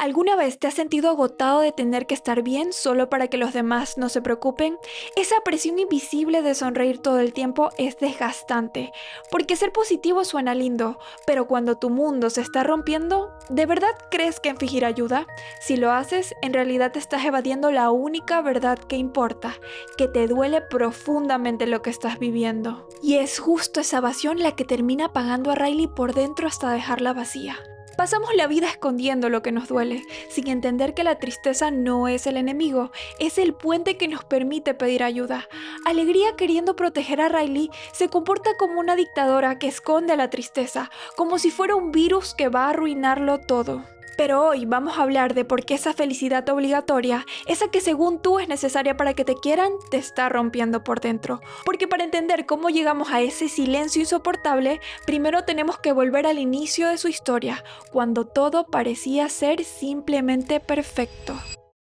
¿Alguna vez te has sentido agotado de tener que estar bien solo para que los demás no se preocupen? Esa presión invisible de sonreír todo el tiempo es desgastante, porque ser positivo suena lindo, pero cuando tu mundo se está rompiendo, ¿de verdad crees que en fingir ayuda? Si lo haces, en realidad te estás evadiendo la única verdad que importa, que te duele profundamente lo que estás viviendo. Y es justo esa evasión la que termina apagando a Riley por dentro hasta dejarla vacía. Pasamos la vida escondiendo lo que nos duele, sin entender que la tristeza no es el enemigo, es el puente que nos permite pedir ayuda. Alegría, queriendo proteger a Riley, se comporta como una dictadora que esconde a la tristeza, como si fuera un virus que va a arruinarlo todo. Pero hoy vamos a hablar de por qué esa felicidad obligatoria, esa que según tú es necesaria para que te quieran, te está rompiendo por dentro. Porque para entender cómo llegamos a ese silencio insoportable, primero tenemos que volver al inicio de su historia, cuando todo parecía ser simplemente perfecto.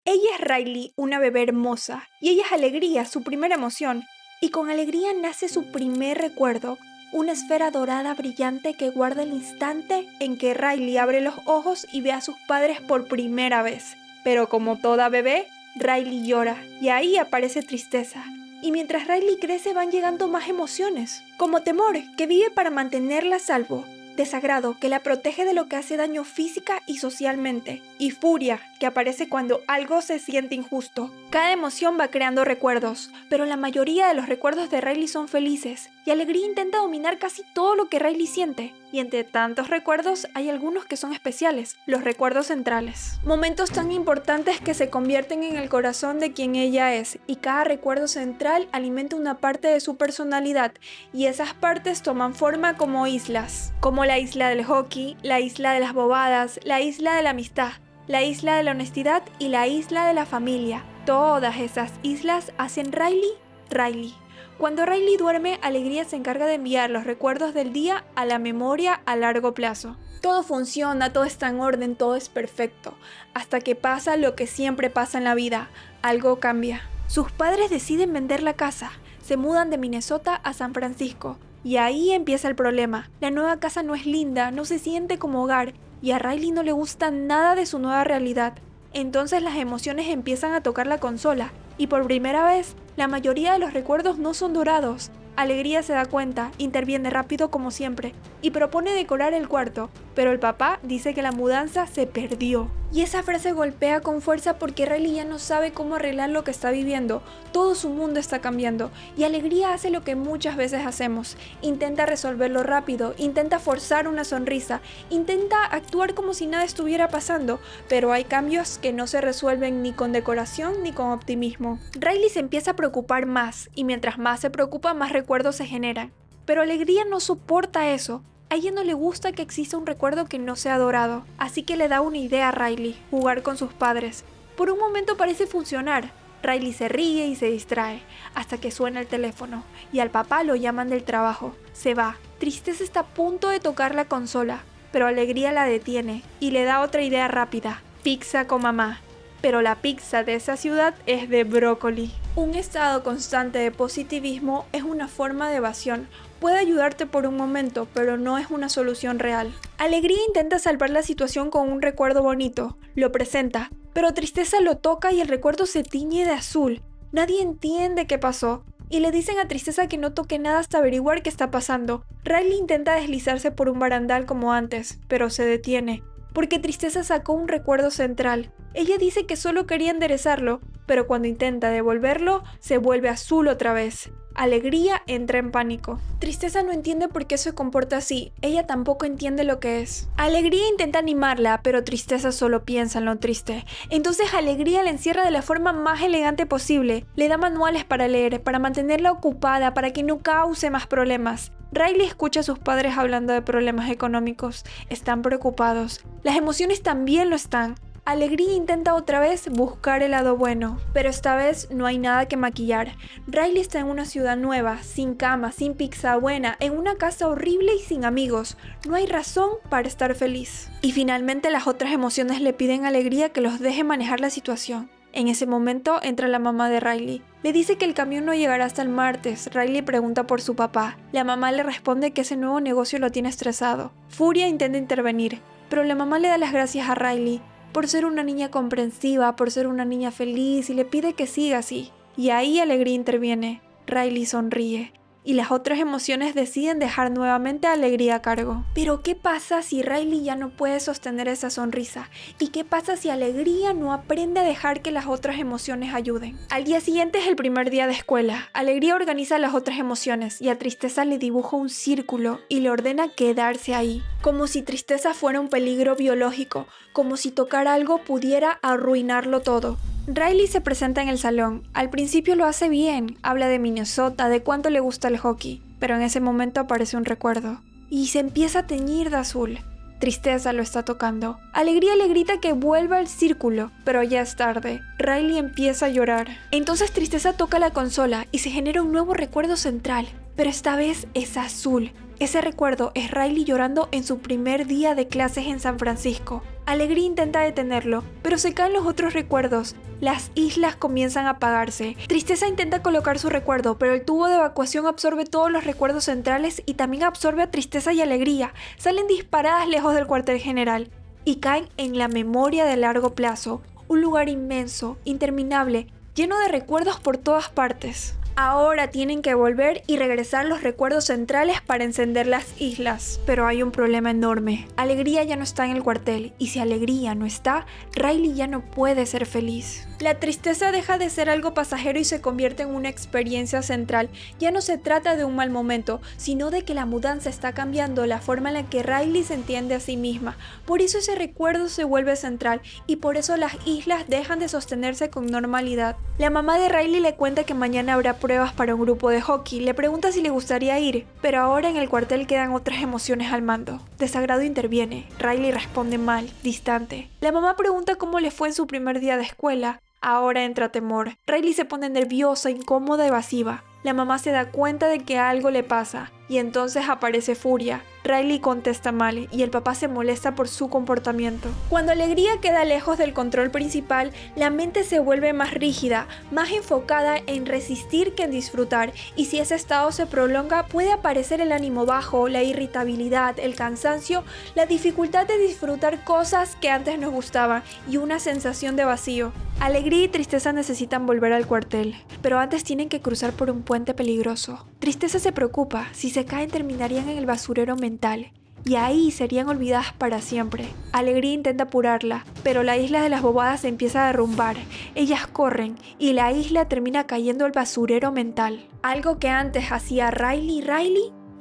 Ella es Riley, una bebé hermosa, y ella es Alegría, su primera emoción. Y con Alegría nace su primer recuerdo, una esfera dorada brillante que guarda el instante en que Riley abre los ojos y ve a sus padres por primera vez. Pero como toda bebé, Riley llora, y ahí aparece tristeza. Y mientras Riley crece van llegando más emociones, como temor, que vive para mantenerla a salvo, desagrado, que la protege de lo que hace daño física y socialmente, y furia, que aparece cuando algo se siente injusto. Cada emoción va creando recuerdos, pero la mayoría de los recuerdos de Riley son felices, y Alegría intenta dominar casi todo lo que Riley siente, y entre tantos recuerdos hay algunos que son especiales, los recuerdos centrales. Momentos tan importantes que se convierten en el corazón de quien ella es, y cada recuerdo central alimenta una parte de su personalidad, y esas partes toman forma como islas, como la isla del hockey, la isla de las bobadas, la isla de la amistad, la isla de la honestidad y la isla de la familia. Todas esas islas hacen Riley, Riley. Cuando Riley duerme, Alegría se encarga de enviar los recuerdos del día a la memoria a largo plazo. Todo funciona, todo está en orden, todo es perfecto, hasta que pasa lo que siempre pasa en la vida, algo cambia. Sus padres deciden vender la casa, se mudan de Minnesota a San Francisco, y ahí empieza el problema. La nueva casa no es linda, no se siente como hogar, y a Riley no le gusta nada de su nueva realidad. Entonces las emociones empiezan a tocar la consola, y por primera vez, la mayoría de los recuerdos no son dorados. Alegría se da cuenta, interviene rápido como siempre, y propone decorar el cuarto, pero el papá dice que la mudanza se perdió. Y esa frase golpea con fuerza porque Riley ya no sabe cómo arreglar lo que está viviendo, todo su mundo está cambiando, y Alegría hace lo que muchas veces hacemos, intenta resolverlo rápido, intenta forzar una sonrisa, intenta actuar como si nada estuviera pasando, pero hay cambios que no se resuelven ni con decoración ni con optimismo. Riley se empieza a preocupar más, y mientras más se preocupa, más recuerdos se generan. Pero Alegría no soporta eso. A ella no le gusta que exista un recuerdo que no sea dorado, así que le da una idea a Riley, jugar con sus padres. Por un momento parece funcionar. Riley se ríe y se distrae, hasta que suena el teléfono, y al papá lo llaman del trabajo. Se va. Tristeza está a punto de tocar la consola, pero Alegría la detiene, y le da otra idea rápida: pizza con mamá. Pero la pizza de esa ciudad es de brócoli. Un estado constante de positivismo es una forma de evasión. Puede ayudarte por un momento, pero no es una solución real. Alegría intenta salvar la situación con un recuerdo bonito, lo presenta, pero Tristeza lo toca y el recuerdo se tiñe de azul. Nadie entiende qué pasó, y le dicen a Tristeza que no toque nada hasta averiguar qué está pasando. Riley intenta deslizarse por un barandal como antes, pero se detiene, porque Tristeza sacó un recuerdo central. Ella dice que solo quería enderezarlo, pero cuando intenta devolverlo, se vuelve azul otra vez. Alegría entra en pánico. Tristeza no entiende por qué se comporta así, ella tampoco entiende lo que es. Alegría intenta animarla, pero Tristeza solo piensa en lo triste. Entonces Alegría la encierra de la forma más elegante posible, le da manuales para leer, para mantenerla ocupada, para que no cause más problemas. Riley escucha a sus padres hablando de problemas económicos, están preocupados. Las emociones también lo están. Alegría intenta otra vez buscar el lado bueno, pero esta vez no hay nada que maquillar. Riley está en una ciudad nueva, sin cama, sin pizza buena, en una casa horrible y sin amigos. No hay razón para estar feliz. Y finalmente las otras emociones le piden a Alegría que los deje manejar la situación. En ese momento entra la mamá de Riley. Le dice que el camión no llegará hasta el martes. Riley pregunta por su papá. La mamá le responde que ese nuevo negocio lo tiene estresado. Furia intenta intervenir, pero la mamá le da las gracias a Riley. por ser una niña comprensiva, por ser una niña feliz y le pide que siga así. Y ahí Alegría interviene. Riley sonríe y las otras emociones deciden dejar nuevamente a Alegría a cargo. Pero ¿qué pasa si Riley ya no puede sostener esa sonrisa? ¿Y qué pasa si Alegría no aprende a dejar que las otras emociones ayuden? Al día siguiente es el primer día de escuela. Alegría organiza las otras emociones y a Tristeza le dibuja un círculo y le ordena quedarse ahí. Como si Tristeza fuera un peligro biológico, como si tocar algo pudiera arruinarlo todo. Riley se presenta en el salón. Al principio lo hace bien, habla de Minnesota, de cuánto le gusta el hockey, pero en ese momento aparece un recuerdo y se empieza a teñir de azul. Tristeza lo está tocando. Alegría le grita que vuelva al círculo, pero ya es tarde. Riley empieza a llorar. Entonces Tristeza toca la consola y se genera un nuevo recuerdo central, pero esta vez es azul. Ese recuerdo es Riley llorando en su primer día de clases en San Francisco. Alegría intenta detenerlo, pero se caen los otros recuerdos. Las islas comienzan a apagarse. Tristeza intenta colocar su recuerdo, pero el tubo de evacuación absorbe todos los recuerdos centrales y también absorbe a Tristeza y Alegría. Salen disparadas lejos del cuartel general y caen en la memoria de largo plazo, un lugar inmenso, interminable, lleno de recuerdos por todas partes. Ahora tienen que volver y regresar los recuerdos centrales para encender las islas. Pero hay un problema enorme. Alegría ya no está en el cuartel, y si Alegría no está, Riley ya no puede ser feliz. La tristeza deja de ser algo pasajero y se convierte en una experiencia central. Ya no se trata de un mal momento, sino de que la mudanza está cambiando la forma en la que Riley se entiende a sí misma. Por eso ese recuerdo se vuelve central, y por eso las islas dejan de sostenerse con normalidad. La mamá de Riley le cuenta que mañana habrá pruebas para un grupo de hockey, le pregunta si le gustaría ir, pero ahora en el cuartel quedan otras emociones al mando. Desagrado interviene, Riley responde mal, distante. La mamá pregunta cómo le fue en su primer día de escuela. Ahora entra temor. Riley se pone nerviosa, incómoda, evasiva. La mamá se da cuenta de que algo le pasa y entonces aparece furia. Riley contesta mal y el papá se molesta por su comportamiento. Cuando Alegría queda lejos del control principal, la mente se vuelve más rígida, más enfocada en resistir que en disfrutar, y si ese estado se prolonga puede aparecer el ánimo bajo, la irritabilidad, el cansancio, la dificultad de disfrutar cosas que antes nos gustaban y una sensación de vacío. Alegría y Tristeza necesitan volver al cuartel, pero antes tienen que cruzar por un puente peligroso. Tristeza se preocupa, si se caen terminarían en el basurero mental, y ahí serían olvidadas para siempre. Alegría intenta apurarla, pero la isla de las bobadas se empieza a derrumbar. Ellas corren, y la isla termina cayendo al basurero mental. Algo que antes hacía Riley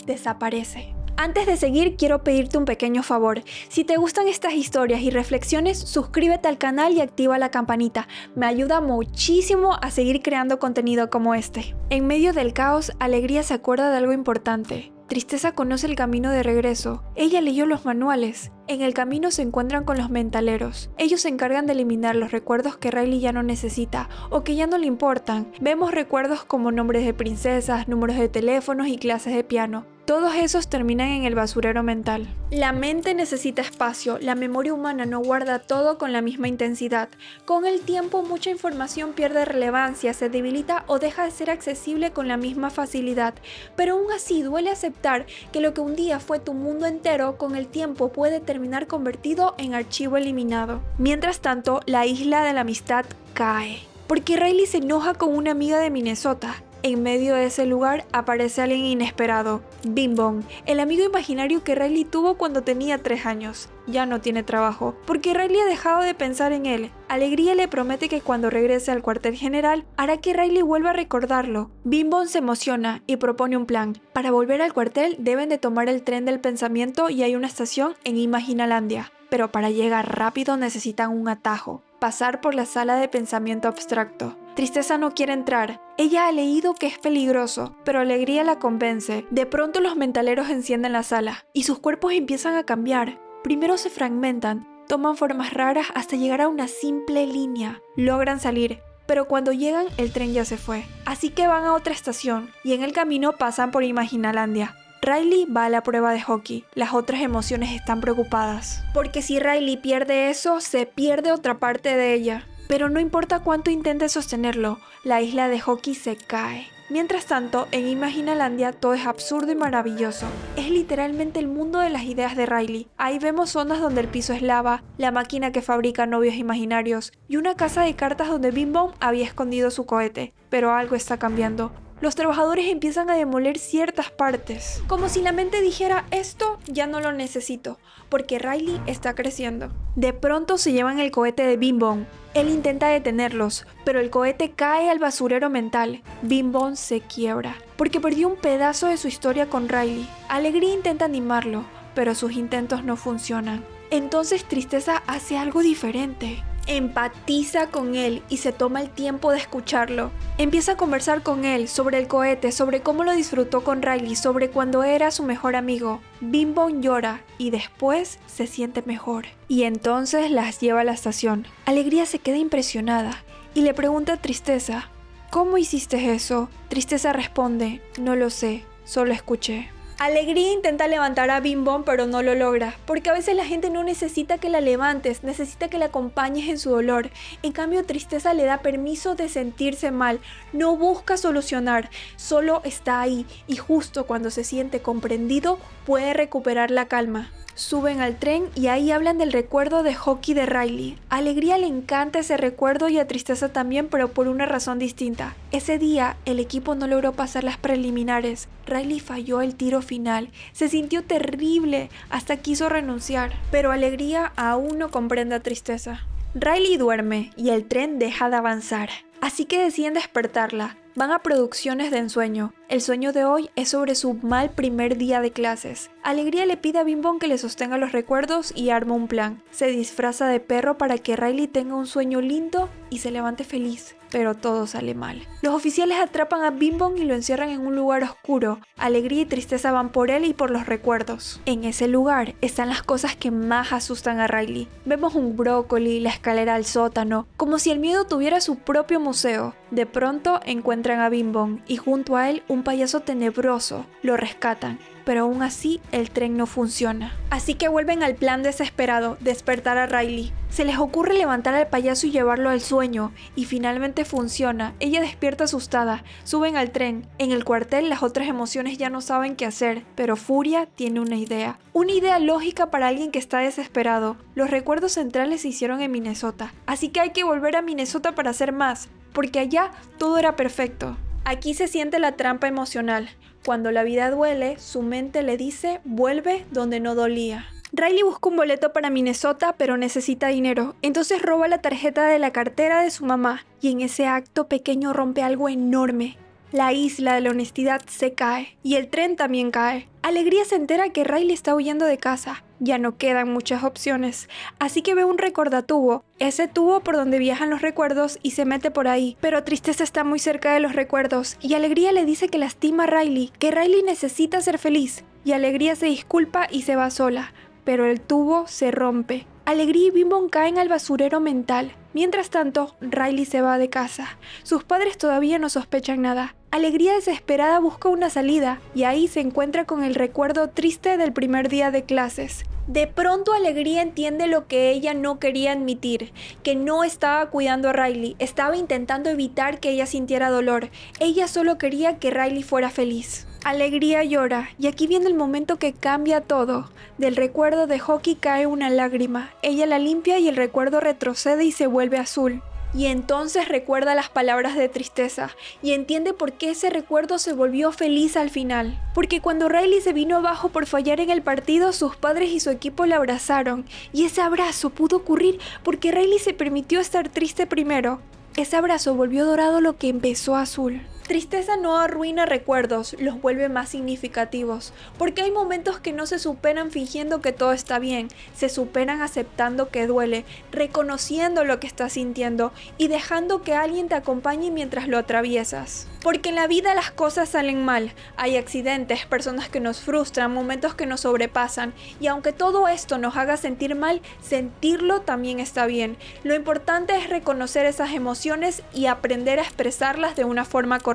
desaparece. Antes de seguir, quiero pedirte un pequeño favor. Si te gustan estas historias y reflexiones, suscríbete al canal y activa la campanita. Me ayuda muchísimo a seguir creando contenido como este. En medio del caos, Alegría se acuerda de algo importante. Tristeza conoce el camino de regreso. Ella leyó los manuales. En el camino se encuentran con los mentaleros. Ellos se encargan de eliminar los recuerdos que Riley ya no necesita o que ya no le importan. Vemos recuerdos como nombres de princesas, números de teléfonos y clases de piano. Todos esos terminan en el basurero mental. La mente necesita espacio, la memoria humana no guarda todo con la misma intensidad. Con el tiempo mucha información pierde relevancia, se debilita o deja de ser accesible con la misma facilidad. Pero aún así duele aceptar que lo que un día fue tu mundo entero, con el tiempo puede terminar convertido en archivo eliminado. Mientras tanto, la isla de la amistad cae, porque Riley se enoja con una amiga de Minnesota. En medio de ese lugar aparece alguien inesperado, Bing Bong, el amigo imaginario que Riley tuvo cuando tenía 3 años. Ya no tiene trabajo, porque Riley ha dejado de pensar en él. Alegría le promete que cuando regrese al cuartel general, hará que Riley vuelva a recordarlo. Bing Bong se emociona y propone un plan. Para volver al cuartel deben de tomar el tren del pensamiento y hay una estación en Imaginalandia. Pero para llegar rápido necesitan un atajo, pasar por la sala de pensamiento abstracto. Tristeza no quiere entrar. Ella ha leído que es peligroso, pero Alegría la convence. De pronto los mentaleros encienden la sala y sus cuerpos empiezan a cambiar. Primero se fragmentan, toman formas raras hasta llegar a una simple línea. Logran salir, pero cuando llegan el tren ya se fue. Así que van a otra estación y en el camino pasan por Imaginalandia. Riley va a la prueba de hockey. Las otras emociones están preocupadas, porque si Riley pierde eso, se pierde otra parte de ella. Pero no importa cuánto intente sostenerlo, la isla de Hoki se cae. Mientras tanto, en Imaginalandia todo es absurdo y maravilloso. Es literalmente el mundo de las ideas de Riley. Ahí vemos zonas donde el piso es lava, la máquina que fabrica novios imaginarios y una casa de cartas donde Bing Bong había escondido su cohete. Pero algo está cambiando. Los trabajadores empiezan a demoler ciertas partes, como si la mente dijera: esto ya no lo necesito, porque Riley está creciendo. De pronto se llevan el cohete de Bing Bong. Él intenta detenerlos, pero el cohete cae al basurero mental. Bing Bong se quiebra, porque perdió un pedazo de su historia con Riley. Alegría intenta animarlo, pero sus intentos no funcionan. Entonces Tristeza hace algo diferente. Empatiza con él y se toma el tiempo de escucharlo. Empieza a conversar con él sobre el cohete, sobre cómo lo disfrutó con Riley, sobre cuando era su mejor amigo. Bing Bong llora y después se siente mejor. Y entonces las lleva a la estación. Alegría se queda impresionada y le pregunta a Tristeza: ¿cómo hiciste eso? Tristeza responde: no lo sé, solo escuché. Alegría intenta levantar a Bing Bong, pero no lo logra, porque a veces la gente no necesita que la levantes, necesita que la acompañes en su dolor. En cambio, Tristeza le da permiso de sentirse mal, no busca solucionar, solo está ahí y justo cuando se siente comprendido puede recuperar la calma. Suben al tren y ahí hablan del recuerdo de Hoki de Riley. A Alegría le encanta ese recuerdo y a Tristeza también, pero por una razón distinta. Ese día el equipo no logró pasar las preliminares. Riley falló el tiro final. Se sintió terrible, hasta quiso renunciar. Pero Alegría aún no comprende a Tristeza. Riley duerme y el tren deja de avanzar. Así que deciden despertarla. Van a producciones de ensueño. El sueño de hoy es sobre su mal primer día de clases. Alegría le pide a Bing Bong que le sostenga los recuerdos y arma un plan. Se disfraza de perro para que Riley tenga un sueño lindo y se levante feliz. Pero todo sale mal. Los oficiales atrapan a Bing Bong y lo encierran en un lugar oscuro. Alegría y Tristeza van por él y por los recuerdos. En ese lugar están las cosas que más asustan a Riley. Vemos un brócoli, la escalera al sótano, como si el miedo tuviera su propio museo. De pronto encuentran a Bing Bong y junto a él un payaso tenebroso. Lo rescatan. Pero aún así el tren no funciona. Así que vuelven al plan desesperado, despertar a Riley. Se les ocurre levantar al payaso y llevarlo al sueño, y finalmente funciona. Ella despierta asustada, suben al tren. En el cuartel las otras emociones ya no saben qué hacer, pero Furia tiene una idea. Una idea lógica para alguien que está desesperado. Los recuerdos centrales se hicieron en Minnesota, así que hay que volver a Minnesota para hacer más, porque allá todo era perfecto. Aquí se siente la trampa emocional. Cuando la vida duele, su mente le dice: vuelve donde no dolía. Riley busca un boleto para Minnesota, pero necesita dinero. Entonces roba la tarjeta de la cartera de su mamá. Y en ese acto pequeño rompe algo enorme. La isla de la honestidad se cae. Y el tren también cae. Alegría se entera que Riley está huyendo de casa. Ya no quedan muchas opciones. Así que ve un recordatubo. Ese tubo por donde viajan los recuerdos y se mete por ahí. Pero Tristeza está muy cerca de los recuerdos. Y Alegría le dice que lastima a Riley. Que Riley necesita ser feliz. Y Alegría se disculpa y se va sola. Pero el tubo se rompe. Alegría y Bing Bong caen al basurero mental. Mientras tanto, Riley se va de casa. Sus padres todavía no sospechan nada. Alegría desesperada busca una salida y ahí se encuentra con el recuerdo triste del primer día de clases. De pronto Alegría entiende lo que ella no quería admitir, que no estaba cuidando a Riley, estaba intentando evitar que ella sintiera dolor. Ella solo quería que Riley fuera feliz. Alegría llora y aquí viene el momento que cambia todo. Del recuerdo de Hoki cae una lágrima. Ella la limpia y el recuerdo retrocede y se vuelve azul. Y entonces recuerda las palabras de Tristeza y entiende por qué ese recuerdo se volvió feliz al final. Porque cuando Riley se vino abajo por fallar en el partido, sus padres y su equipo la abrazaron. Y ese abrazo pudo ocurrir porque Riley se permitió estar triste primero. Ese abrazo volvió dorado lo que empezó azul. Tristeza no arruina recuerdos, los vuelve más significativos, porque hay momentos que no se superan fingiendo que todo está bien, se superan aceptando que duele, reconociendo lo que estás sintiendo y dejando que alguien te acompañe mientras lo atraviesas. Porque en la vida las cosas salen mal, hay accidentes, personas que nos frustran, momentos que nos sobrepasan, y aunque todo esto nos haga sentir mal, sentirlo también está bien. Lo importante es reconocer esas emociones y aprender a expresarlas de una forma correcta.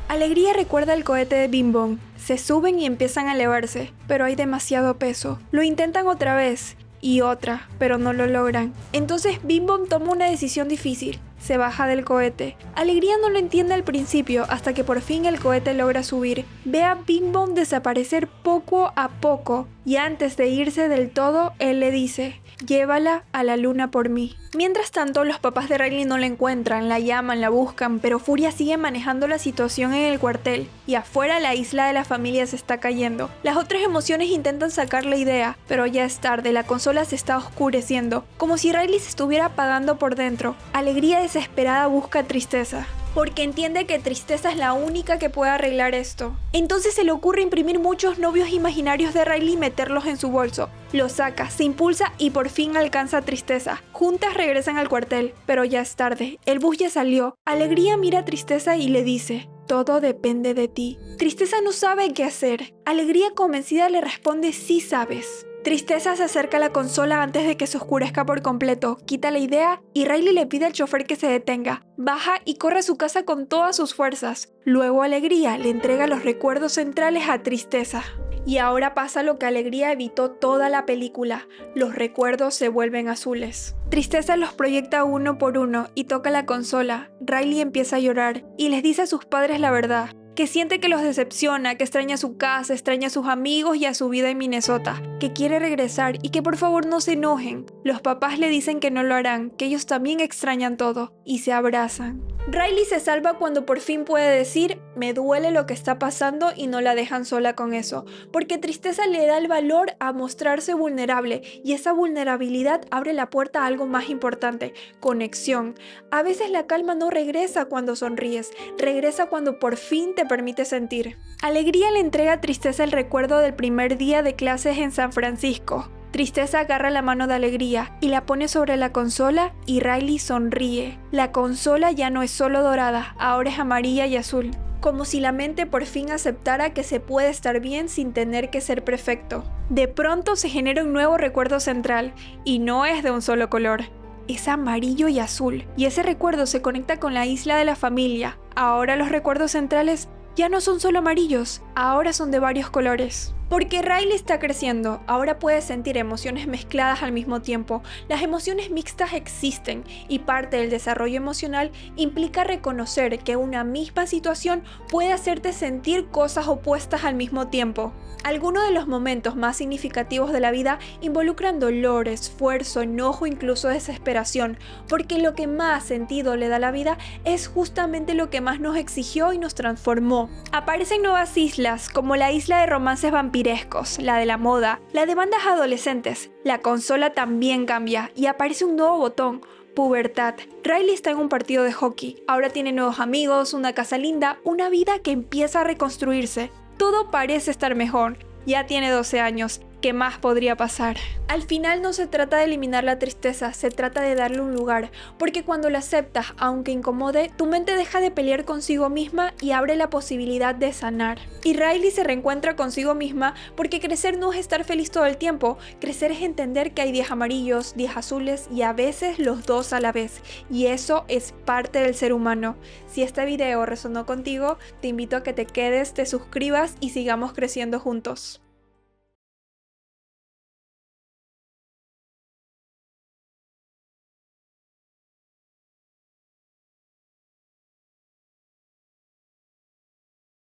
Alegría recuerda el cohete de Bing Bong. Se suben y empiezan a elevarse, pero hay demasiado peso. Lo intentan otra vez y otra, pero no lo logran. Entonces Bing Bong toma una decisión difícil. Se baja del cohete. Alegría no lo entiende al principio hasta que por fin el cohete logra subir. Ve a Bing Bong desaparecer poco a poco y antes de irse del todo, él le dice: llévala a la luna por mí. Mientras tanto, los papás de Riley no la encuentran, la llaman, la buscan, pero Furia sigue manejando la situación en el cuartel y afuera la isla de la familia se está cayendo. Las otras emociones intentan sacar la idea, pero ya es tarde, la consola se está oscureciendo, como si Riley se estuviera apagando por dentro. Alegría desesperada busca a Tristeza, porque entiende que Tristeza es la única que puede arreglar esto. Entonces se le ocurre imprimir muchos novios imaginarios de Riley y meterlos en su bolso. Lo saca, se impulsa y por fin alcanza a Tristeza. Juntas regresan al cuartel, pero ya es tarde. El bus ya salió. Alegría mira a Tristeza y le dice: todo depende de ti. Tristeza no sabe qué hacer. Alegría convencida le responde: sí sabes. Tristeza se acerca a la consola antes de que se oscurezca por completo, quita la idea y Riley le pide al chofer que se detenga. Baja y corre a su casa con todas sus fuerzas. Luego Alegría le entrega los recuerdos centrales a Tristeza. Y ahora pasa lo que Alegría evitó toda la película: los recuerdos se vuelven azules. Tristeza los proyecta uno por uno y toca la consola. Riley empieza a llorar y les dice a sus padres la verdad, que siente que los decepciona, que extraña su casa, extraña a sus amigos y a su vida en Minnesota, que quiere regresar y que por favor no se enojen. Los papás le dicen que no lo harán, que ellos también extrañan todo, y se abrazan. Riley se salva cuando por fin puede decir: me duele lo que está pasando, y no la dejan sola con eso, porque Tristeza le da el valor a mostrarse vulnerable y esa vulnerabilidad abre la puerta a algo más importante: conexión. A veces la calma no regresa cuando sonríes, regresa cuando por fin te permite sentir. Alegría le entrega a Tristeza el recuerdo del primer día de clases en San Francisco. Tristeza agarra la mano de Alegría y la pone sobre la consola y Riley sonríe. La consola ya no es solo dorada, ahora es amarilla y azul. Como si la mente por fin aceptara que se puede estar bien sin tener que ser perfecto. De pronto se genera un nuevo recuerdo central y no es de un solo color. Es amarillo y azul, y ese recuerdo se conecta con la isla de la familia. Ahora los recuerdos centrales ya no son solo amarillos, ahora son de varios colores. Porque Riley está creciendo, ahora puede sentir emociones mezcladas al mismo tiempo. Las emociones mixtas existen y parte del desarrollo emocional implica reconocer que una misma situación puede hacerte sentir cosas opuestas al mismo tiempo. Algunos de los momentos más significativos de la vida involucran dolor, esfuerzo, enojo, incluso desesperación, porque lo que más sentido le da a la vida es justamente lo que más nos exigió y nos transformó. Aparecen nuevas islas, como la isla de romances vampirescos, la de la moda, la de bandas adolescentes. La consola también cambia y aparece un nuevo botón: pubertad. Riley está en un partido de hockey. Ahora tiene nuevos amigos, una casa linda, una vida que empieza a reconstruirse. Todo parece estar mejor. Ya tiene 12 años. ¿Qué más podría pasar? Al final no se trata de eliminar la tristeza, se trata de darle un lugar, porque cuando la aceptas, aunque incomode, tu mente deja de pelear consigo misma y abre la posibilidad de sanar. Y Riley se reencuentra consigo misma porque crecer no es estar feliz todo el tiempo, crecer es entender que hay días amarillos, días azules y a veces los dos a la vez, y eso es parte del ser humano. Si este video resonó contigo, te invito a que te quedes, te suscribas y sigamos creciendo juntos.